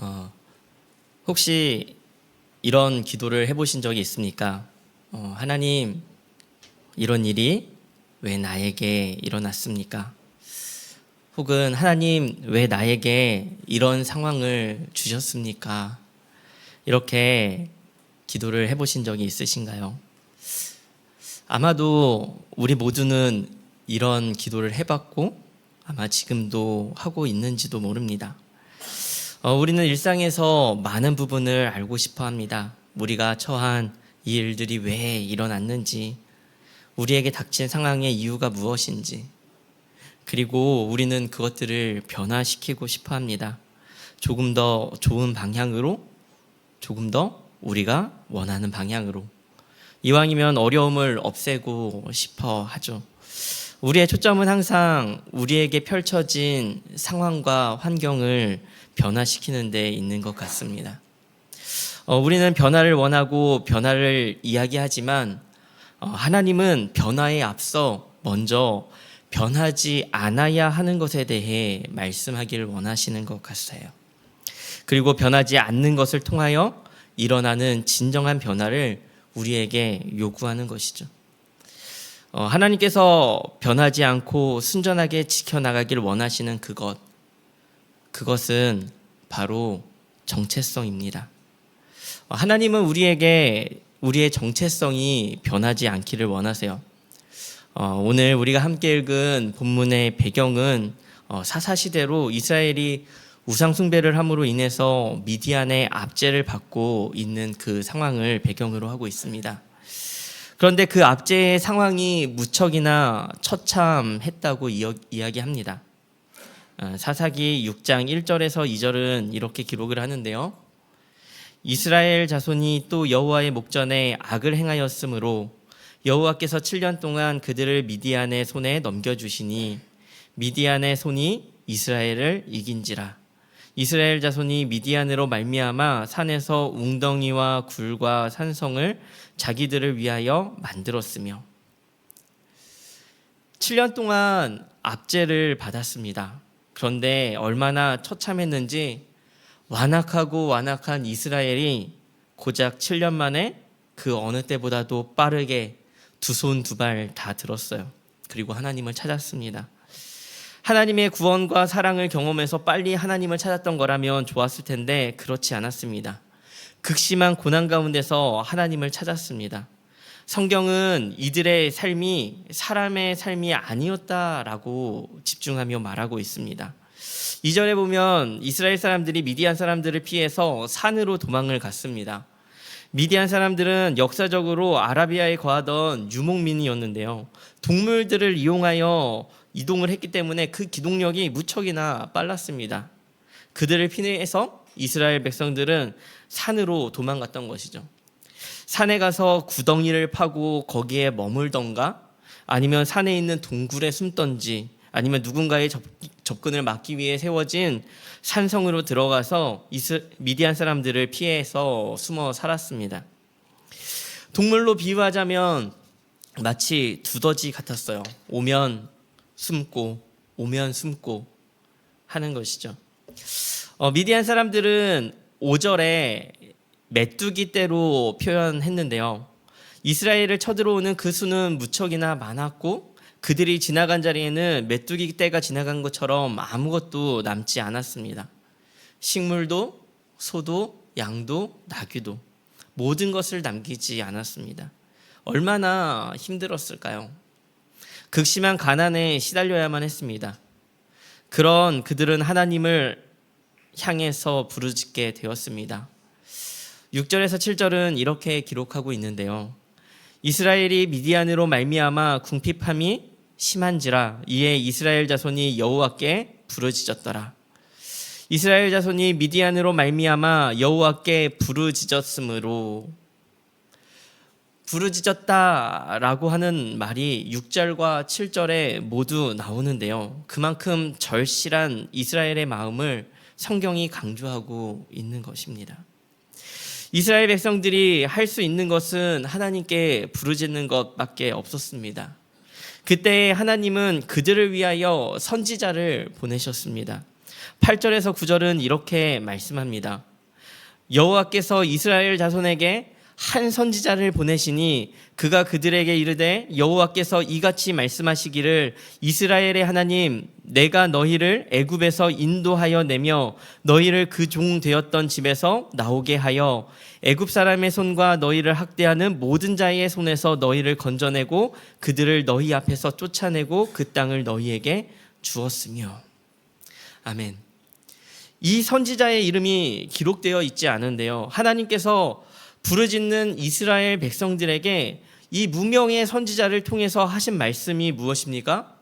어, 혹시 이런 기도를 해보신 적이 있습니까? 하나님, 이런 일이 왜 나에게 일어났습니까? 혹은 하나님, 왜 나에게 이런 상황을 주셨습니까? 이렇게 기도를 해보신 적이 있으신가요? 아마도 우리 모두는 이런 기도를 해봤고 아마 지금도 하고 있는지도 모릅니다. 우리는 일상에서 많은 부분을 알고 싶어 합니다. 우리가 처한 이 일들이 왜 일어났는지, 우리에게 닥친 상황의 이유가 무엇인지, 그리고 우리는 그것들을 변화시키고 싶어 합니다. 조금 더 좋은 방향으로, 조금 더 우리가 원하는 방향으로. 이왕이면 어려움을 없애고 싶어 하죠. 우리의 초점은 항상 우리에게 펼쳐진 상황과 환경을 변화시키는 데 있는 것 같습니다. 우리는 변화를 원하고 변화를 이야기하지만 하나님은 변화에 앞서 먼저 변하지 않아야 하는 것에 대해 말씀하기를 원하시는 것 같아요. 그리고 변하지 않는 것을 통하여 일어나는 진정한 변화를 우리에게 요구하는 것이죠. 하나님께서 변하지 않고 순전하게 지켜나가길 원하시는 그것은 바로 정체성입니다. 하나님은 우리에게 우리의 정체성이 변하지 않기를 원하세요. 오늘 우리가 함께 읽은 본문의 배경은 사사시대로 이스라엘이 우상숭배를 함으로 인해서 미디안의 압제를 받고 있는 그 상황을 배경으로 하고 있습니다. 그런데 그 압제의 상황이 무척이나 처참했다고 이야기합니다. 사사기 6장 1절에서 2절은 이렇게 기록을 하는데요. 이스라엘 자손이 또 여호와의 목전에 악을 행하였으므로 여호와께서 7년 동안 그들을 미디안의 손에 넘겨주시니 미디안의 손이 이스라엘을 이긴지라. 이스라엘 자손이 미디안으로 말미암아 산에서 웅덩이와 굴과 산성을 자기들을 위하여 만들었으며 7년 동안 압제를 받았습니다. 그런데 얼마나 처참했는지 완악하고 완악한 이스라엘이 고작 7년 만에 그 어느 때보다도 빠르게 두 손 두 발 다 들었어요. 그리고 하나님을 찾았습니다. 하나님의 구원과 사랑을 경험해서 빨리 하나님을 찾았던 거라면 좋았을 텐데 그렇지 않았습니다. 극심한 고난 가운데서 하나님을 찾았습니다. 성경은 이들의 삶이 사람의 삶이 아니었다라고 집중하며 말하고 있습니다. 2절에 보면 이스라엘 사람들이 미디안 사람들을 피해서 산으로 도망을 갔습니다. 미디안 사람들은 역사적으로 아라비아에 거하던 유목민이었는데요. 동물들을 이용하여 이동을 했기 때문에 그 기동력이 무척이나 빨랐습니다. 그들을 피해서 이스라엘 백성들은 산으로 도망갔던 것이죠. 산에 가서 구덩이를 파고 거기에 머물던가 아니면 산에 있는 동굴에 숨던지 아니면 누군가의 접근을 막기 위해 세워진 산성으로 들어가서 미디안 사람들을 피해서 숨어 살았습니다. 동물로 비유하자면 마치 두더지 같았어요. 오면 숨고 오면 숨고 하는 것이죠. 미디안 사람들은 5절에 메뚜기 떼로 표현했는데요. 이스라엘을 쳐들어오는 그 수는 무척이나 많았고 그들이 지나간 자리에는 메뚜기 떼가 지나간 것처럼 아무것도 남지 않았습니다. 식물도 소도 양도 나귀도 모든 것을 남기지 않았습니다. 얼마나 힘들었을까요? 극심한 가난에 시달려야만 했습니다. 그런 그들은 하나님을 향해서 부르짖게 되었습니다. 6절에서 7절은 이렇게 기록하고 있는데요. 이스라엘이 미디안으로 말미암아 궁핍함이 심한지라 이에 이스라엘 자손이 여호와께 부르짖었더라. 이스라엘 자손이 미디안으로 말미암아 여호와께 부르짖었으므로 부르짖었다라고 하는 말이 6절과 7절에 모두 나오는데요. 그만큼 절실한 이스라엘의 마음을 성경이 강조하고 있는 것입니다. 이스라엘 백성들이 할 수 있는 것은 하나님께 부르짖는 것밖에 없었습니다. 그때 하나님은 그들을 위하여 선지자를 보내셨습니다. 8절에서 9절은 이렇게 말씀합니다. 여호와께서 이스라엘 자손에게 한 선지자를 보내시니 그가 그들에게 이르되 여호와께서 이같이 말씀하시기를 이스라엘의 하나님 내가 너희를 애굽에서 인도하여 내며 너희를 그 종 되었던 집에서 나오게 하여 애굽 사람의 손과 너희를 학대하는 모든 자의 손에서 너희를 건져내고 그들을 너희 앞에서 쫓아내고 그 땅을 너희에게 주었으며. 아멘. 이 선지자의 이름이 기록되어 있지 않은데요, 하나님께서 부르짖는 이스라엘 백성들에게 이 무명의 선지자를 통해서 하신 말씀이 무엇입니까?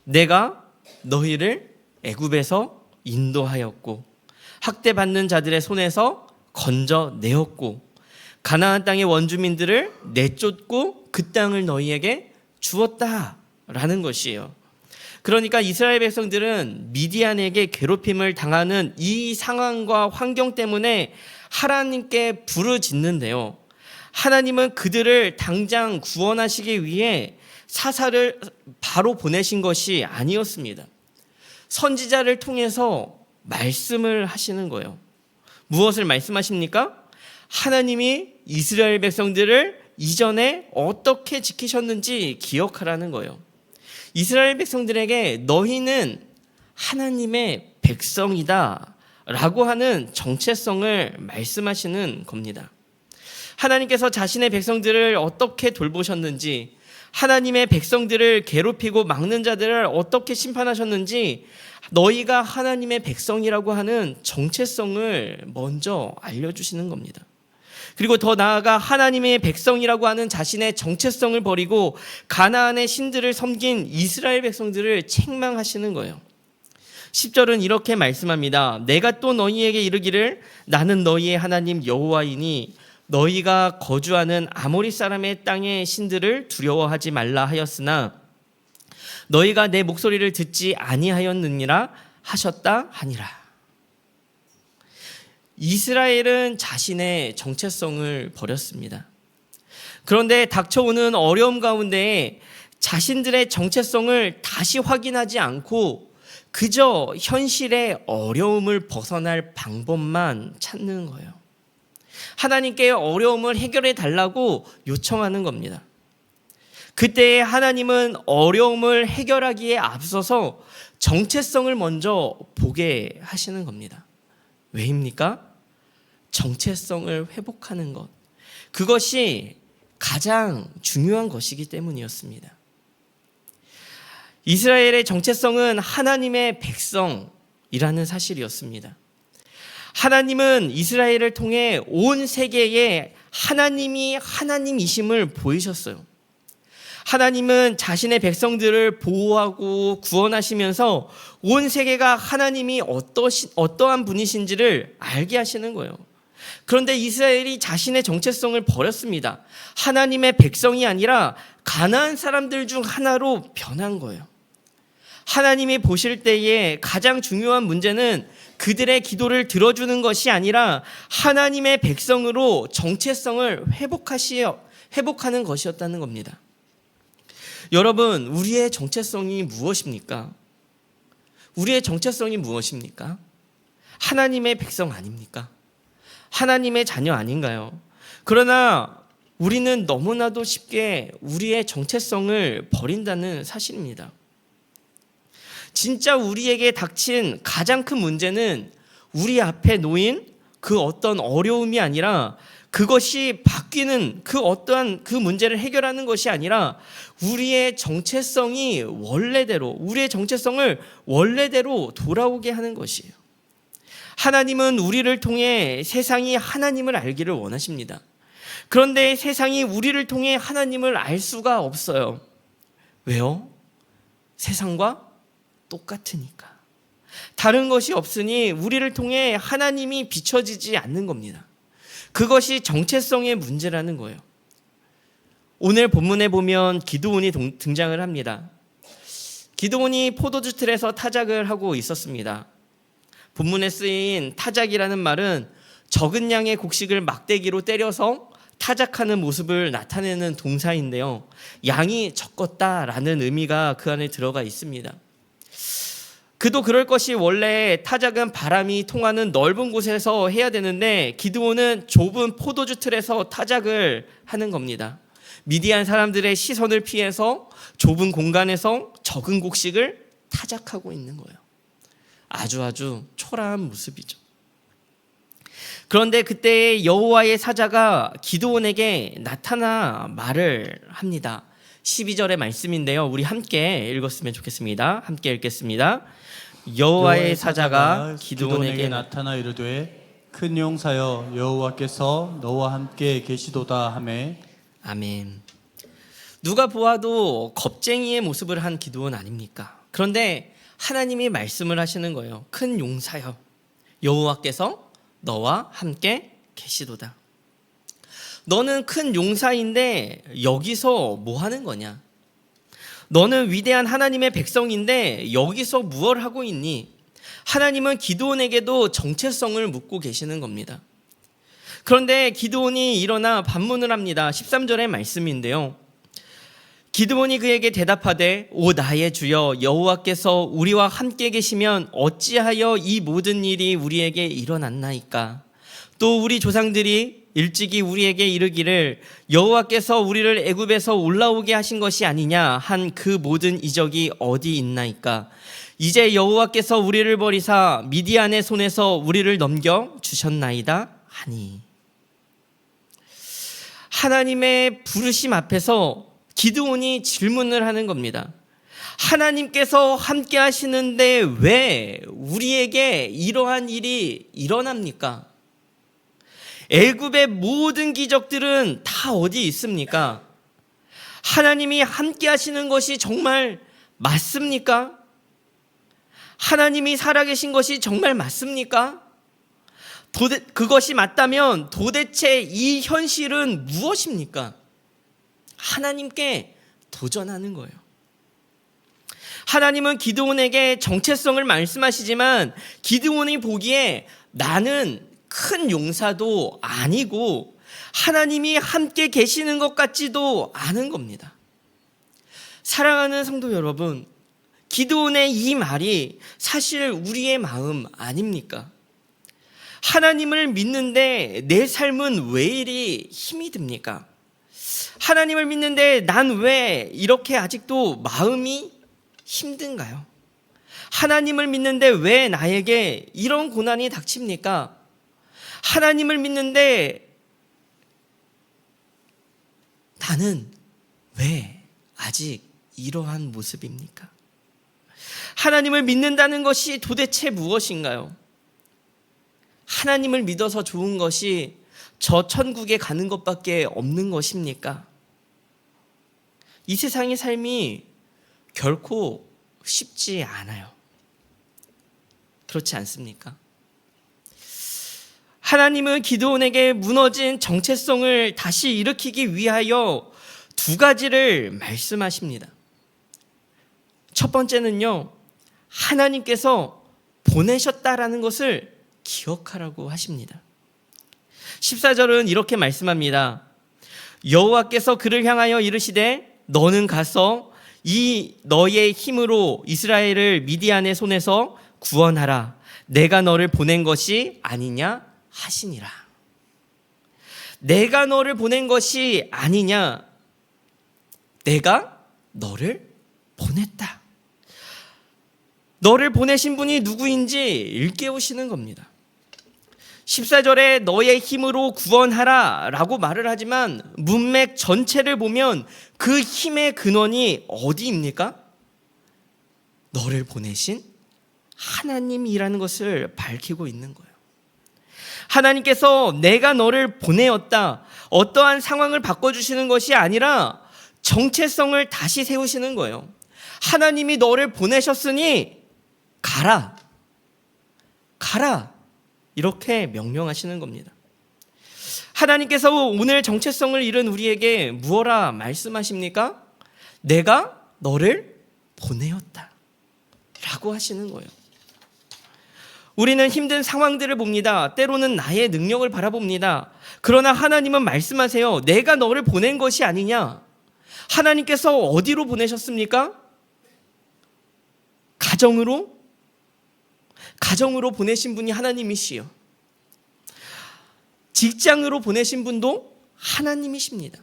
내가 너희를 애굽에서 인도하였고 학대받는 자들의 손에서 건져내었고 가나안 땅의 원주민들을 내쫓고 그 땅을 너희에게 주었다라는 것이에요. 그러니까 이스라엘 백성들은 미디안에게 괴롭힘을 당하는 이 상황과 환경 때문에 하나님께 부르짖는데요, 하나님은 그들을 당장 구원하시기 위해 사사를 바로 보내신 것이 아니었습니다. 선지자를 통해서 말씀을 하시는 거예요. 무엇을 말씀하십니까? 하나님이 이스라엘 백성들을 이전에 어떻게 지키셨는지 기억하라는 거예요. 이스라엘 백성들에게 너희는 하나님의 백성이다 라고 하는 정체성을 말씀하시는 겁니다. 하나님께서 자신의 백성들을 어떻게 돌보셨는지, 하나님의 백성들을 괴롭히고 막는 자들을 어떻게 심판하셨는지 너희가 하나님의 백성이라고 하는 정체성을 먼저 알려주시는 겁니다. 그리고 더 나아가 하나님의 백성이라고 하는 자신의 정체성을 버리고 가나안의 신들을 섬긴 이스라엘 백성들을 책망하시는 거예요. 10절은 이렇게 말씀합니다. 내가 또 너희에게 이르기를 나는 너희의 하나님 여호와이니 너희가 거주하는 아모리 사람의 땅의 신들을 두려워하지 말라 하였으나 너희가 내 목소리를 듣지 아니하였느니라 하셨다 하니라. 이스라엘은 자신의 정체성을 버렸습니다. 그런데 닥쳐오는 어려움 가운데 자신들의 정체성을 다시 확인하지 않고 그저 현실의 어려움을 벗어날 방법만 찾는 거예요. 하나님께 어려움을 해결해 달라고 요청하는 겁니다. 그때 하나님은 어려움을 해결하기에 앞서서 정체성을 먼저 보게 하시는 겁니다. 왜입니까? 정체성을 회복하는 것, 그것이 가장 중요한 것이기 때문이었습니다. 이스라엘의 정체성은 하나님의 백성이라는 사실이었습니다. 하나님은 이스라엘을 통해 온 세계에 하나님이 하나님이심을 보이셨어요. 하나님은 자신의 백성들을 보호하고 구원하시면서 온 세계가 하나님이 어떠한 분이신지를 알게 하시는 거예요. 그런데 이스라엘이 자신의 정체성을 버렸습니다. 하나님의 백성이 아니라 가나안 사람들 중 하나로 변한 거예요. 하나님이 보실 때에 가장 중요한 문제는 그들의 기도를 들어주는 것이 아니라 하나님의 백성으로 정체성을 회복하는 것이었다는 겁니다. 여러분, 우리의 정체성이 무엇입니까? 우리의 정체성이 무엇입니까? 하나님의 백성 아닙니까? 하나님의 자녀 아닌가요? 그러나 우리는 너무나도 쉽게 우리의 정체성을 버린다는 사실입니다. 진짜 우리에게 닥친 가장 큰 문제는 우리 앞에 놓인 그 어떤 어려움이 아니라 그것이 바뀌는 그 어떠한 그 문제를 해결하는 것이 아니라 우리의 정체성을 원래대로 돌아오게 하는 것이에요. 하나님은 우리를 통해 세상이 하나님을 알기를 원하십니다. 그런데 세상이 우리를 통해 하나님을 알 수가 없어요. 왜요? 세상과 똑같으니까. 다른 것이 없으니 우리를 통해 하나님이 비춰지지 않는 겁니다. 그것이 정체성의 문제라는 거예요. 오늘 본문에 보면 기드온이 등장을 합니다. 기드온이 포도주 틀에서 타작을 하고 있었습니다. 본문에 쓰인 타작이라는 말은 적은 양의 곡식을 막대기로 때려서 타작하는 모습을 나타내는 동사인데요, 양이 적었다라는 의미가 그 안에 들어가 있습니다. 그도 그럴 것이 원래 타작은 바람이 통하는 넓은 곳에서 해야 되는데 기드온은 좁은 포도주 틀에서 타작을 하는 겁니다. 미디안 사람들의 시선을 피해서 좁은 공간에서 적은 곡식을 타작하고 있는 거예요. 아주 초라한 모습이죠. 그런데 그때 여호와의 사자가 기드온에게 나타나 말을 합니다. 12절의 말씀인데요. 우리 함께 읽었으면 좋겠습니다. 함께 읽겠습니다. 여호와의 사자가 기드온에게 나타나 이르되 큰 용사여 여호와께서 너와 함께 계시도다 하매. 아멘. 누가 보아도 겁쟁이의 모습을 한 기드온 아닙니까? 그런데 하나님이 말씀을 하시는 거예요. 큰 용사여 여호와께서 너와 함께 계시도다. 너는 큰 용사인데 여기서 뭐 하는 거냐? 너는 위대한 하나님의 백성인데 여기서 무엇을 하고 있니? 하나님은 기드온에게도 정체성을 묻고 계시는 겁니다. 그런데 기드온이 일어나 반문을 합니다. 13절의 말씀인데요. 기드온이 그에게 대답하되 오 나의 주여 여호와께서 우리와 함께 계시면 어찌하여 이 모든 일이 우리에게 일어났나이까? 또 우리 조상들이 일찍이 우리에게 이르기를 여호와께서 우리를 애굽에서 올라오게 하신 것이 아니냐 한 그 모든 이적이 어디 있나이까? 이제 여호와께서 우리를 버리사 미디안의 손에서 우리를 넘겨 주셨나이다 하니. 하나님의 부르심 앞에서 기드온이 질문을 하는 겁니다. 하나님께서 함께 하시는데 왜 우리에게 이러한 일이 일어납니까? 애굽의 모든 기적들은 다 어디 있습니까? 하나님이 함께 하시는 것이 정말 맞습니까? 하나님이 살아계신 것이 정말 맞습니까? 그것이 맞다면 도대체 이 현실은 무엇입니까? 하나님께 도전하는 거예요. 하나님은 기드온에게 정체성을 말씀하시지만 기드온이 보기에 나는 큰 용사도 아니고 하나님이 함께 계시는 것 같지도 않은 겁니다. 사랑하는 성도 여러분, 기드온의 이 말이 사실 우리의 마음 아닙니까? 하나님을 믿는데 내 삶은 왜 이리 힘이 듭니까? 하나님을 믿는데 난 왜 이렇게 아직도 마음이 힘든가요? 하나님을 믿는데 왜 나에게 이런 고난이 닥칩니까? 하나님을 믿는데 나는 왜 아직 이러한 모습입니까? 하나님을 믿는다는 것이 도대체 무엇인가요? 하나님을 믿어서 좋은 것이 저 천국에 가는 것밖에 없는 것입니까? 이 세상의 삶이 결코 쉽지 않아요. 그렇지 않습니까? 하나님은 기드온에게 무너진 정체성을 다시 일으키기 위하여 두 가지를 말씀하십니다. 첫 번째는요, 하나님께서 보내셨다라는 것을 기억하라고 하십니다. 14절은 이렇게 말씀합니다. 여호와께서 그를 향하여 이르시되 너는 가서 이 너의 힘으로 이스라엘을 미디안의 손에서 구원하라. 내가 너를 보낸 것이 아니냐 하시니라. 내가 너를 보낸 것이 아니냐. 내가 너를 보냈다. 너를 보내신 분이 누구인지 일깨우시는 겁니다. 14절에 너의 힘으로 구원하라 라고 말을 하지만 문맥 전체를 보면 그 힘의 근원이 어디입니까? 너를 보내신 하나님이라는 것을 밝히고 있는 거예요. 하나님께서 내가 너를 보내었다. 어떠한 상황을 바꿔주시는 것이 아니라 정체성을 다시 세우시는 거예요. 하나님이 너를 보내셨으니 가라. 가라. 이렇게 명령하시는 겁니다. 하나님께서 오늘 정체성을 잃은 우리에게 무엇라 말씀하십니까? 내가 너를 보내었다 라고 하시는 거예요. 우리는 힘든 상황들을 봅니다. 때로는 나의 능력을 바라봅니다. 그러나 하나님은 말씀하세요. 내가 너를 보낸 것이 아니냐. 하나님께서 어디로 보내셨습니까? 가정으로, 가정으로 보내신 분이 하나님이시요. 직장으로 보내신 분도 하나님이십니다.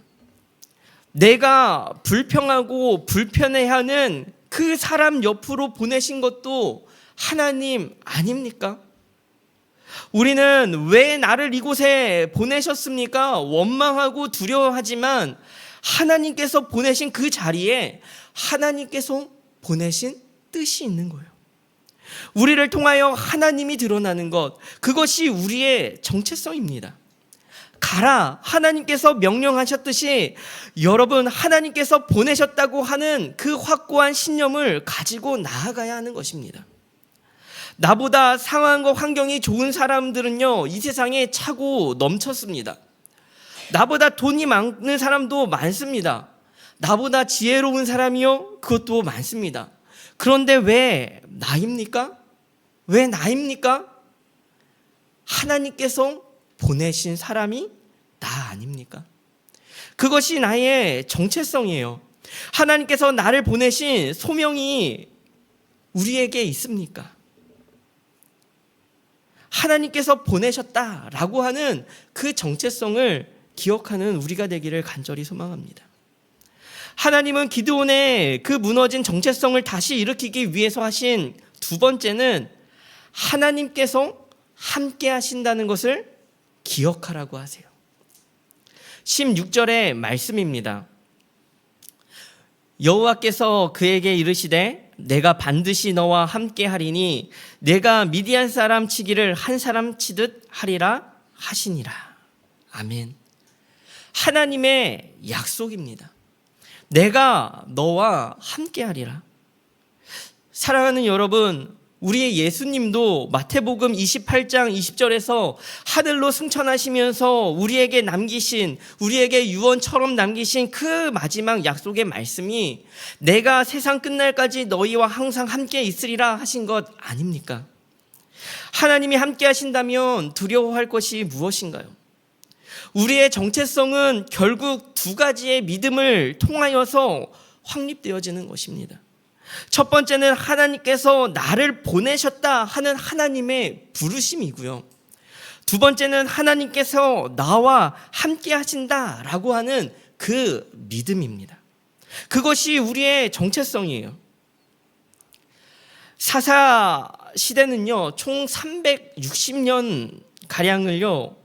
내가 불평하고 불편해하는 그 사람 옆으로 보내신 것도 하나님 아닙니까? 우리는 왜 나를 이곳에 보내셨습니까? 원망하고 두려워하지만 하나님께서 보내신 그 자리에 하나님께서 보내신 뜻이 있는 거예요. 우리를 통하여 하나님이 드러나는 것, 그것이 우리의 정체성입니다. 가라, 하나님께서 명령하셨듯이 여러분 하나님께서 보내셨다고 하는 그 확고한 신념을 가지고 나아가야 하는 것입니다. 나보다 상황과 환경이 좋은 사람들은요, 이 세상에 차고 넘쳤습니다. 나보다 돈이 많은 사람도 많습니다. 나보다 지혜로운 사람이요, 그것도 많습니다. 그런데 왜 나입니까? 왜 나입니까? 하나님께서 보내신 사람이 나 아닙니까? 그것이 나의 정체성이에요. 하나님께서 나를 보내신 소명이 우리에게 있습니까? 하나님께서 보내셨다라고 하는 그 정체성을 기억하는 우리가 되기를 간절히 소망합니다. 하나님은 기드온의 그 무너진 정체성을 다시 일으키기 위해서 하신 두 번째는 하나님께서 함께 하신다는 것을 기억하라고 하세요. 16절의 말씀입니다. 여호와께서 그에게 이르시되 내가 반드시 너와 함께 하리니 내가 미디안 사람 치기를 한 사람 치듯 하리라 하시니라. 아멘. 하나님의 약속입니다. 내가 너와 함께 하리라. 사랑하는 여러분, 우리의 예수님도 마태복음 28장 20절에서 하늘로 승천하시면서 우리에게 남기신, 우리에게 유언처럼 남기신 그 마지막 약속의 말씀이 내가 세상 끝날까지 너희와 항상 함께 있으리라 하신 것 아닙니까? 하나님이 함께 하신다면 두려워할 것이 무엇인가요? 우리의 정체성은 결국 두 가지의 믿음을 통하여서 확립되어지는 것입니다. 첫 번째는 하나님께서 나를 보내셨다 하는 하나님의 부르심이고요. 두 번째는 하나님께서 나와 함께 하신다라고 하는 그 믿음입니다. 그것이 우리의 정체성이에요. 사사 시대는요, 총 360년 가량을요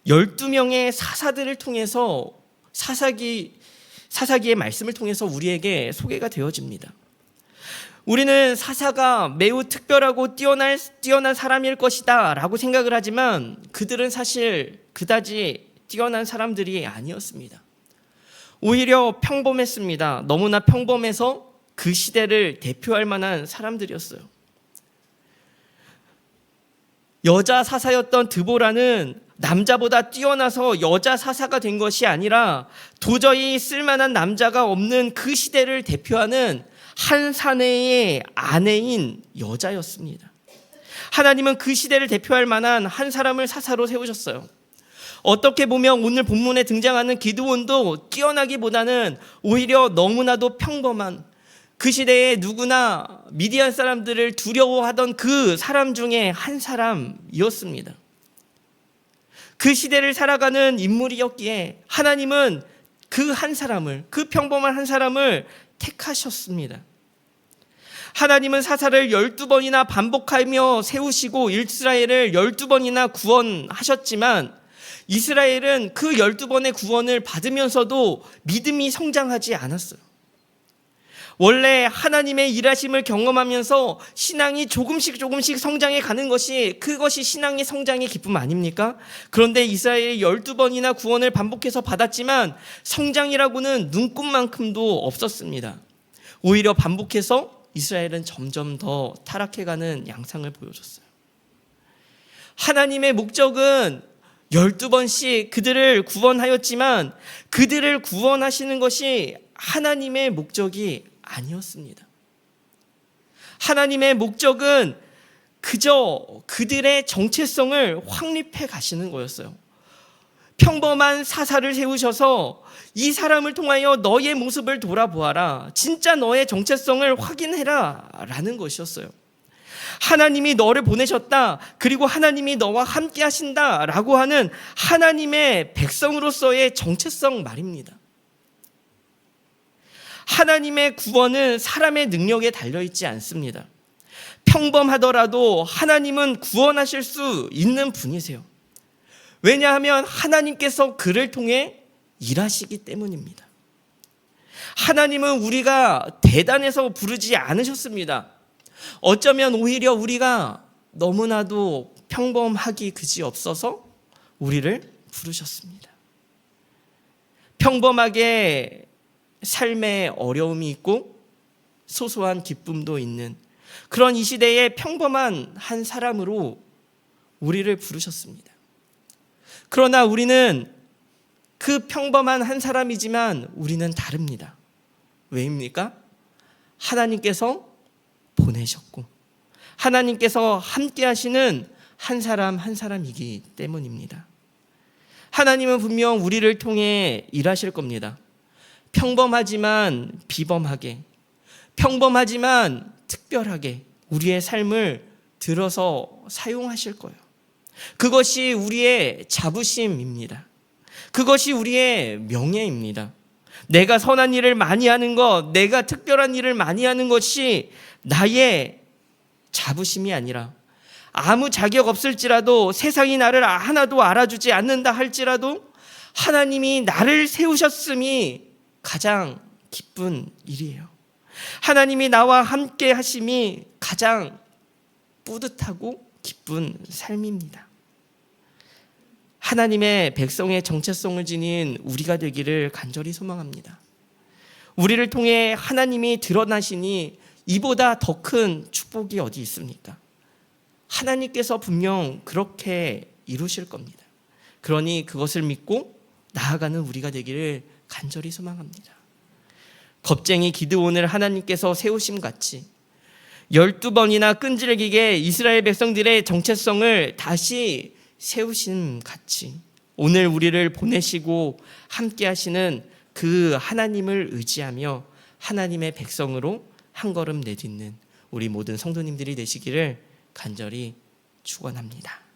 12명의 사사들을 통해서 사사기의 말씀을 통해서 우리에게 소개가 되어집니다. 우리는 사사가 매우 특별하고 뛰어난 사람일 것이다 라고 생각을 하지만 그들은 사실 그다지 뛰어난 사람들이 아니었습니다. 오히려 평범했습니다. 너무나 평범해서 그 시대를 대표할 만한 사람들이었어요. 여자 사사였던 드보라는 남자보다 뛰어나서 여자 사사가 된 것이 아니라 도저히 쓸만한 남자가 없는 그 시대를 대표하는 한 사내의 아내인 여자였습니다. 하나님은 그 시대를 대표할 만한 한 사람을 사사로 세우셨어요. 어떻게 보면 오늘 본문에 등장하는 기드온도 뛰어나기보다는 오히려 너무나도 평범한, 그 시대에 누구나 미디안 사람들을 두려워하던 그 사람 중에 한 사람이었습니다. 그 시대를 살아가는 인물이었기에 하나님은 그 한 사람을, 그 평범한 한 사람을 택하셨습니다. 하나님은 사사를 12번이나 반복하며 세우시고 이스라엘을 12번이나 구원하셨지만 이스라엘은 그 12번의 구원을 받으면서도 믿음이 성장하지 않았어요. 원래 하나님의 일하심을 경험하면서 신앙이 조금씩 성장해 가는 그것이 신앙의 성장의 기쁨 아닙니까? 그런데 이스라엘이 12번이나 구원을 반복해서 받았지만 성장이라고는 눈꼽만큼도 없었습니다. 오히려 반복해서 이스라엘은 점점 더 타락해가는 양상을 보여줬어요. 하나님의 목적은 12번씩 그들을 구원하였지만 그들을 구원하시는 것이 하나님의 목적이 아니었습니다. 하나님의 목적은 그저 그들의 정체성을 확립해 가시는 거였어요. 평범한 사사를 세우셔서 이 사람을 통하여 너의 모습을 돌아보아라. 진짜 너의 정체성을 확인해라 라는 것이었어요. 하나님이 너를 보내셨다. 그리고 하나님이 너와 함께 하신다라고 하는 하나님의 백성으로서의 정체성 말입니다. 하나님의 구원은 사람의 능력에 달려있지 않습니다. 평범하더라도 하나님은 구원하실 수 있는 분이세요. 왜냐하면 하나님께서 그를 통해 일하시기 때문입니다. 하나님은 우리가 대단해서 부르지 않으셨습니다. 어쩌면 오히려 우리가 너무나도 평범하기 그지없어서 우리를 부르셨습니다. 평범하게 삶에 어려움이 있고 소소한 기쁨도 있는 그런 이 시대의 평범한 한 사람으로 우리를 부르셨습니다. 그러나 우리는 그 평범한 한 사람이지만 우리는 다릅니다. 왜입니까? 하나님께서 보내셨고 하나님께서 함께 하시는 한 사람 한 사람이기 때문입니다. 하나님은 분명 우리를 통해 일하실 겁니다. 평범하지만 비범하게, 평범하지만 특별하게 우리의 삶을 들어서 사용하실 거예요. 그것이 우리의 자부심입니다. 그것이 우리의 명예입니다. 내가 선한 일을 많이 하는 것, 내가 특별한 일을 많이 하는 것이 나의 자부심이 아니라 아무 자격 없을지라도 세상이 나를 하나도 알아주지 않는다 할지라도 하나님이 나를 세우셨음이 가장 기쁜 일이에요. 하나님이 나와 함께 하심이 가장 뿌듯하고 기쁜 삶입니다. 하나님의 백성의 정체성을 지닌 우리가 되기를 간절히 소망합니다. 우리를 통해 하나님이 드러나시니 이보다 더 큰 축복이 어디 있습니까? 하나님께서 분명 그렇게 이루실 겁니다. 그러니 그것을 믿고 나아가는 우리가 되기를 간절히 소망합니다. 겁쟁이 기드온을 하나님께서 세우심 같이 12번이나 끈질기게 이스라엘 백성들의 정체성을 다시 세우심 같이 오늘 우리를 보내시고 함께 하시는 그 하나님을 의지하며 하나님의 백성으로 한 걸음 내딛는 우리 모든 성도님들이 되시기를 간절히 축원합니다.